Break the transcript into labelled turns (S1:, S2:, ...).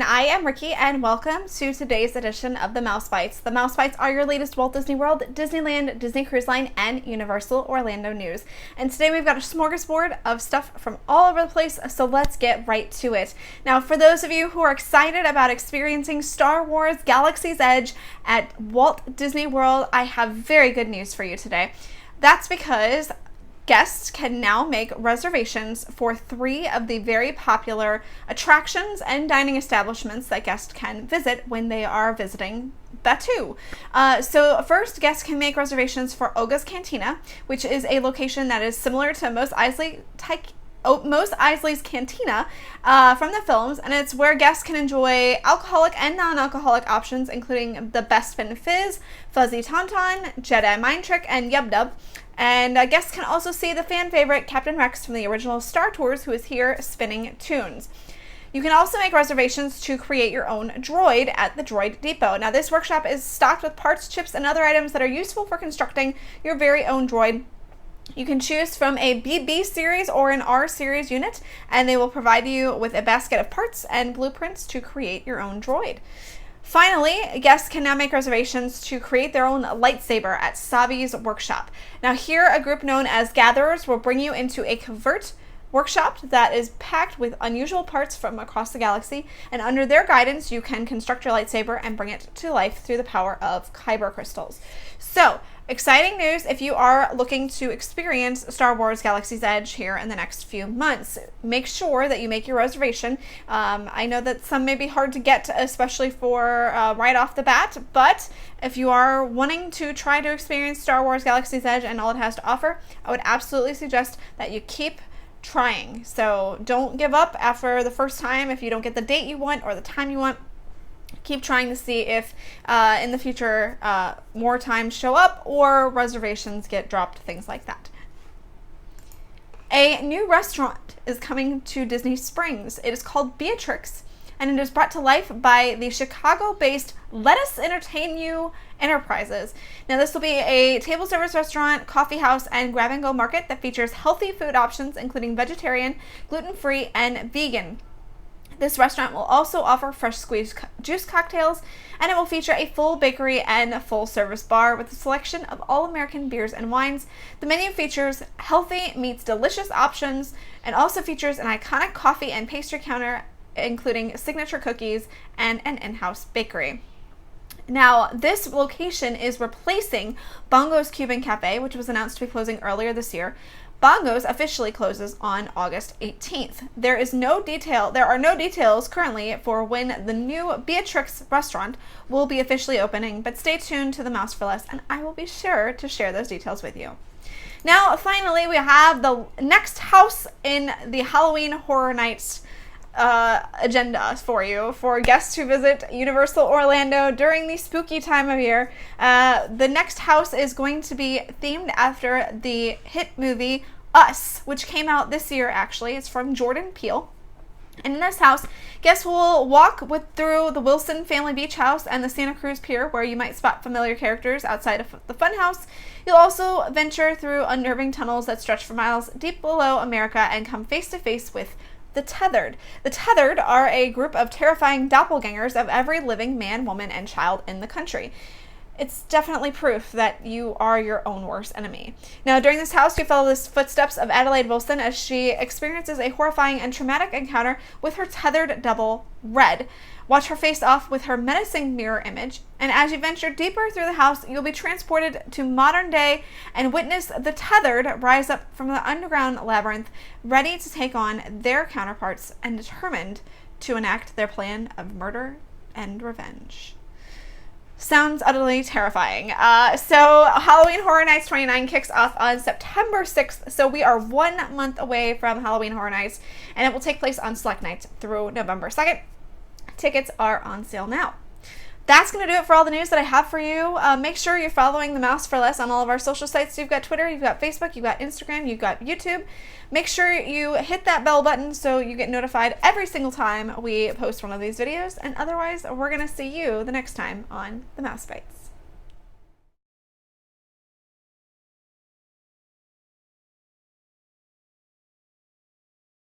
S1: everyone, I am Ricky and welcome to today's edition of the Mouse Bites. The Mouse Bites are your latest Walt Disney World, Disneyland, Disney Cruise Line, and Universal Orlando news. And today we've got a smorgasbord of stuff from all over the place, so let's get right to it. Now, for those of you who are excited about experiencing Star Wars Galaxy's Edge at Walt Disney World, I have very good news for you today. That's because guests can now make reservations for 3 of the very popular attractions and dining establishments that guests can visit when they are visiting Batuu. So first, guests can make reservations for Oga's Cantina, which is a location that is similar to Mos Eisley's Cantina from the films, and it's where guests can enjoy alcoholic and non-alcoholic options, including the Best Fin Fizz, Fuzzy Tauntaun, Jedi Mind Trick, and Yub Dub. And guests can also see the fan favorite Captain Rex from the original Star Tours, who is here spinning tunes. You can also make reservations to create your own droid at the Droid Depot. Now, this workshop is stocked with parts, chips, and other items that are useful for constructing your very own droid. You can choose from a BB series or an R series unit, and they will provide you with a basket of parts and blueprints to create your own droid. Finally, guests can now make reservations to create their own lightsaber at Sabi's workshop. Now here, a group known as Gatherers will bring you into a covert workshop that is packed with unusual parts from across the galaxy, and under their guidance, you can construct your lightsaber and bring it to life through the power of kyber crystals. So, exciting news if you are looking to experience Star Wars Galaxy's Edge here in the next few months. Make sure that you make your reservation. I know that some may be hard to get, especially for right off the bat, but if you are wanting to try to experience Star Wars Galaxy's Edge and all it has to offer, I would absolutely suggest that you keep trying. So don't give up after the first time if you don't get the date you want or the time you want. Keep trying to see if in the future more times show up or reservations get dropped, things like that. A new restaurant is coming to Disney Springs. It is called Beatrix, and it is brought to life by the Chicago-based Let Us Entertain You Enterprises. Now, this will be a table service restaurant, coffee house, and grab-and-go market that features healthy food options, including vegetarian, gluten-free, and vegan. This restaurant will also offer fresh squeezed juice cocktails, and it will feature a full bakery and a full service bar with a selection of all-American beers and wines. The menu features healthy meets delicious options and also features an iconic coffee and pastry counter, including signature cookies and an in-house bakery. Now, this location is replacing Bongo's Cuban Cafe, which was announced to be closing earlier this year. Bongo's officially closes on August 18th. There are no details currently for when the new Beatrix restaurant will be officially opening, but stay tuned to the Mouse for Less, and I will be sure to share those details with you. Now, finally, we have the next house in the Halloween Horror Nights agenda for you, for guests who visit Universal Orlando during the spooky time of year. The next house is going to be themed after the hit movie Us, which came out this year, actually. It's from Jordan Peele. And in this house, guests will walk through the Wilson Family Beach House and the Santa Cruz Pier, where you might spot familiar characters outside of the Funhouse. You'll also venture through unnerving tunnels that stretch for miles deep below America and come face to face with the Tethered. The Tethered are a group of terrifying doppelgangers of every living man, woman, and child in the country. It's definitely proof that you are your own worst enemy. Now, during this house, you follow the footsteps of Adelaide Wilson as she experiences a horrifying and traumatic encounter with her tethered double, Red. Watch her face off with her menacing mirror image, and as you venture deeper through the house, you'll be transported to modern day and witness the Tethered rise up from the underground labyrinth, ready to take on their counterparts and determined to enact their plan of murder and revenge. Sounds utterly terrifying. So Halloween Horror Nights 29 kicks off on September 6th, so we are 1 month away from Halloween Horror Nights, and it will take place on select nights through November 2nd. Tickets are on sale now. That's going to do it for all the news that I have for you. Make sure you're following the Mouse for Less on all of our social sites. You've got Twitter, you've got Facebook, you've got Instagram, you've got YouTube. Make sure you hit that bell button so you get notified every single time we post one of these videos. And otherwise, we're going to see you the next time on the Mouse Bites.